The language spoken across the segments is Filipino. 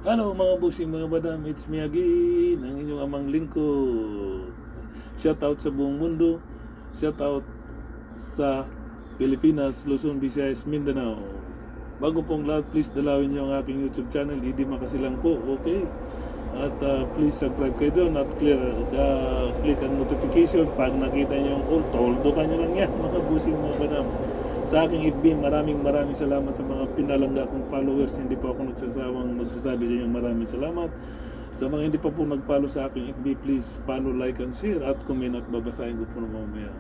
Hello mga busing, mga badam, it's me again, ang inyong amang lingkod. Shout out sa buong mundo, shout out sa Pilipinas, Luzon, Visayas, Mindanao. Bago pong lahat, please dalawin niyo ang aking YouTube channel, Idi Makasilang po, okay? At please subscribe kayo doon at click ang notification pag nakita niyo yung all, toldo nyo lang yan mga busing, mga badam. Sa aking FB, maraming salamat sa mga pinalangga kong followers. Hindi po ako nagsasawang magsasabi sa inyo maraming salamat. Sa mga hindi pa po nag-follow sa aking FB, please follow, like, and share at comment at babasahin ko po na mamaya.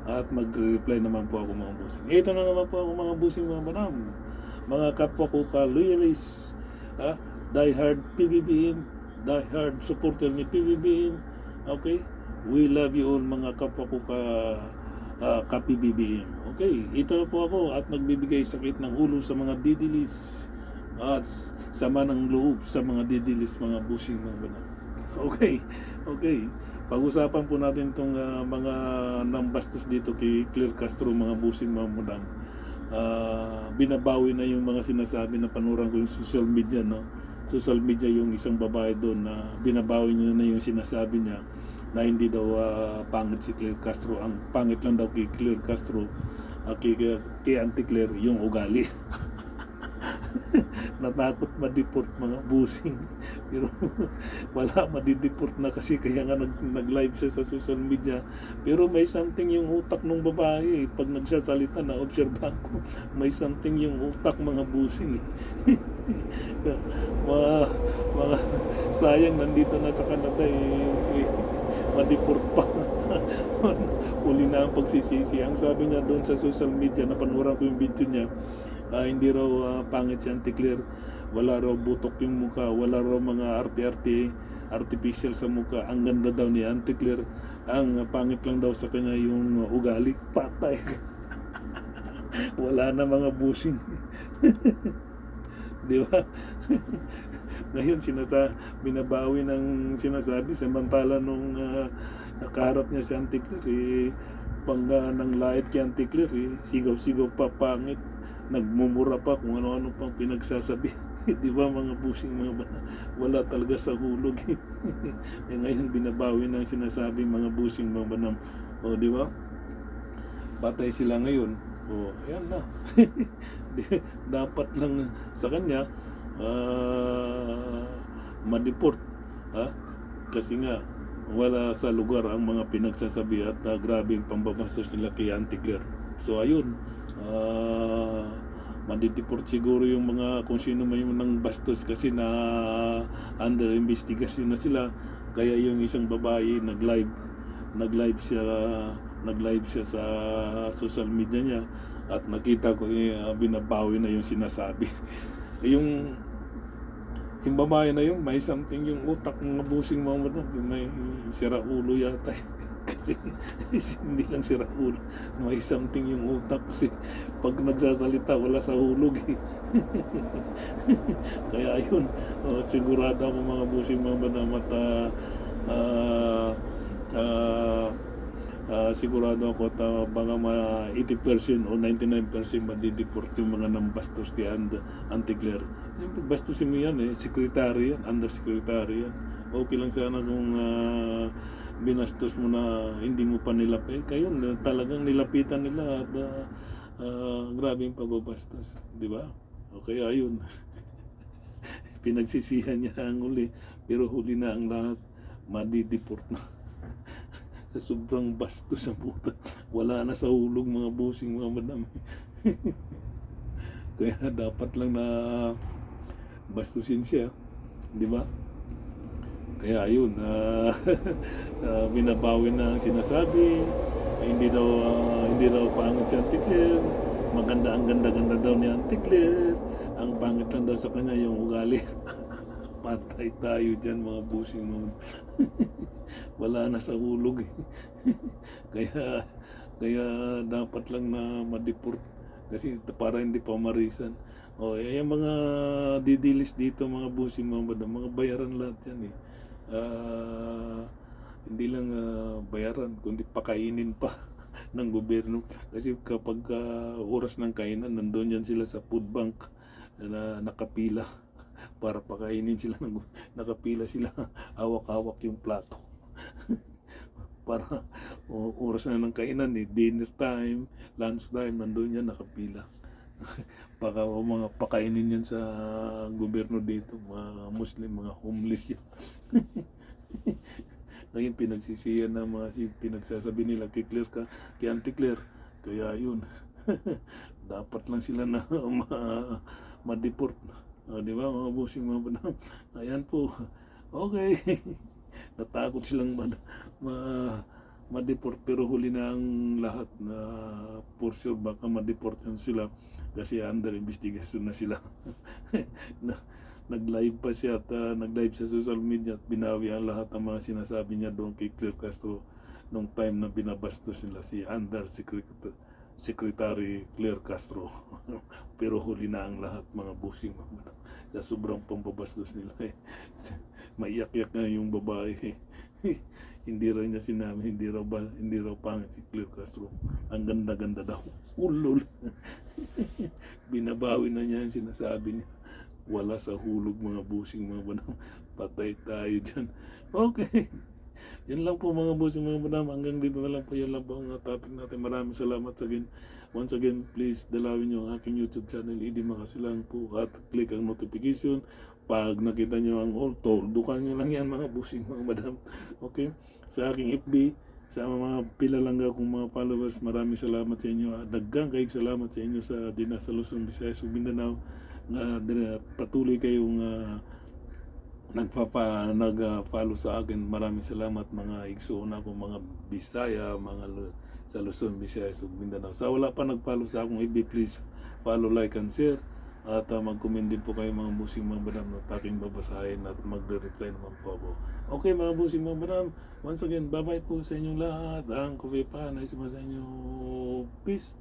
At mag-reply naman po ako mga busing. Ito na naman po ako mga busing, mga banam. Mga kapwa ko ka-loyalists, die hard PBBM, die hard supporter ni PBBM. Okay? We love you all mga kapwa ko ka-PBBM. Okay, ito na po ako at magbibigay sakit ng ulo sa mga didilis at sama ng loob sa mga didilis, mga busing, mga banal. Okay, okay. Pag-usapan po natin itong mga nambastos dito kay Claire Castro, mga busing, mga madam. Binabawi na yung mga sinasabi na panuran ko yung social media, no? Social media yung isang babae doon na binabawi niya na yung sinasabi niya na hindi daw pangit si Claire Castro. Ang pangit lang daw kay Claire Castro, kay Auntie Claire, yung ugali. Natakot ma-deport mga busing. Pero wala, madideport na kasi kaya nga nag-live siya sa social media. Pero may something yung utak ng babae. Pag nagsasalita na obserbahan ko, may something yung utak mga busing. mga sayang nandito na sa Canada ma-deport pa. Uli na ang pagsisisi. Ang sabi niya doon sa social media, napanuran ko yung video niya, hindi raw pangit si Auntie Claire, wala raw butok yung mukha, wala raw mga arte-arte artificial sa mukha. Ang ganda daw ni Auntie Claire, ang pangit lang daw sa kanya yung ugali. Patay. Wala na mga busing. Di ba? Ngayon binabawi ng sinasabi, samantala nung nakaharap niya si Auntie Claire, pangga ng lait kay Auntie Claire, sigaw-sigaw pa, pangit, nagmumura pa kung ano-ano pang pinagsasabi. Di ba mga busing, mga bata, wala talaga sa hulog. Ngayon binabawi ng sinasabi mga busing, mga banam. O di ba? Patay sila ngayon. O ayan na. Dapat lang sa kanya ma-deport, kasi nga wala sa lugar ang mga pinagsasabi at grabing pambabastos nila kay Auntie Claire. So ayun, madideport siguro yung mga kung sino man yung nang bastos kasi na under investigation na sila. Kaya yung isang babae nag-live siya sa social media niya at nakita ko binabawi na yung sinasabi. yung babae na yun, may something yung utak ng busing, mga madam, may sira ulo yata. Kasi hindi lang sira ulo, may something yung utak kasi pag nagsasalita wala sa hulog Kaya yun, sigurado ako mga busing, mga madam, at sigurado ako at baka 80% o 99% madideport yung mga nambastos kay Auntie Claire. Yung bastusin mo yan secretary yan, undersecretary yan. Okay lang sana kung binastos mo na hindi mo pa nilapit. Kayo talagang nilapitan nila at grabe yung pagbabastos, di ba? Okay, ayun. Pinagsisihan niya ang huli, pero huli na ang lahat, madideport na. Sa sobrang bastos sa puta, wala na sa hulog mga busing, mga madam. Kaya dapat lang na bastusin siya, di ba? Kaya ayun, binabawi na ang sinasabi, hindi daw pangit si Auntie Claire, maganda, ang ganda-ganda daw ni Auntie Claire, ang pangit lang daw sa kanya yung ugali. Patay tayo dyan mga busing mo. Wala na sa hulog kaya dapat lang na ma-deport kasi para hindi pa marisan. Yung mga didilis dito mga busing, mga bayaran lahat yan hindi lang bayaran kundi pakainin pa ng gobyerno kasi kapag oras ng kainan nandun yan sila sa food bank na nakapila. para pakainin sila, nakapila sila, hawak-hawak yung plato. Para oras na ng kainan, dinner time, lunch time, nandun yan nakapila. Baka mga pakainin yan sa gobyerno dito, mga Muslim, mga homeless yan. Ngayon pinagsisiyan ng mga pinagsasabi nila kay Claire kay Auntie Claire. Kaya yun, dapat lang sila na ma-deport. Di ba mga busing mga banang? Ayan po. Okay. Natakot silang ma-deport pero huli na ang lahat na for sure baka ma-deport yan sila kasi under investigation na sila. Nag-live pa siya at nag-live sa social media at binawi ang lahat ng mga sinasabi niya doon kay Claire Castro nung time na binabastos nila si Under Secretary Claire Castro. Pero huli na ang lahat mga busing sa sobrang pambabastos nila. Maiyak-yak nga yung babae. Hindi raw niya sinabi, hindi raw pangit si Claire Castro. Ang ganda-ganda daw. Ulol. Binabawi na niya yung sinasabi niya. Wala sa hulog mga busing mga banam. Patay tayo dyan. Okay. Yan lang po mga busing mga banam. Hanggang dito na lang po. Yan lang po ang topic natin. Maraming salamat again. Once again, please dalawin nyo ang aking YouTube channel. Idi Makasilang po. At click ang notification. Pag nakita nyo ang all told, dukan nyo lang yan mga busing mga madam. Okay? Sa aking FB, sa mga pilalangga kong mga followers, maraming salamat sa inyo. Daggang kayong salamat sa inyo sa Dinas sa Luzon, Visayas, Mindanao. Patuloy kayong nag-follow sa akin. Maraming salamat mga igsoon ako, mga Bisaya, sa Luzon, Visayas, Mindanao. Sa wala pa nag-follow sa akong FB, please follow, like, and share. At mag-comment din po kayo mga busing mga banam na aking babasahin at magre-reply naman po ako. Okay mga busing mga banam, once again, bye-bye po sa inyong lahat. Ang Kuya Pan ay sa inyo. Peace.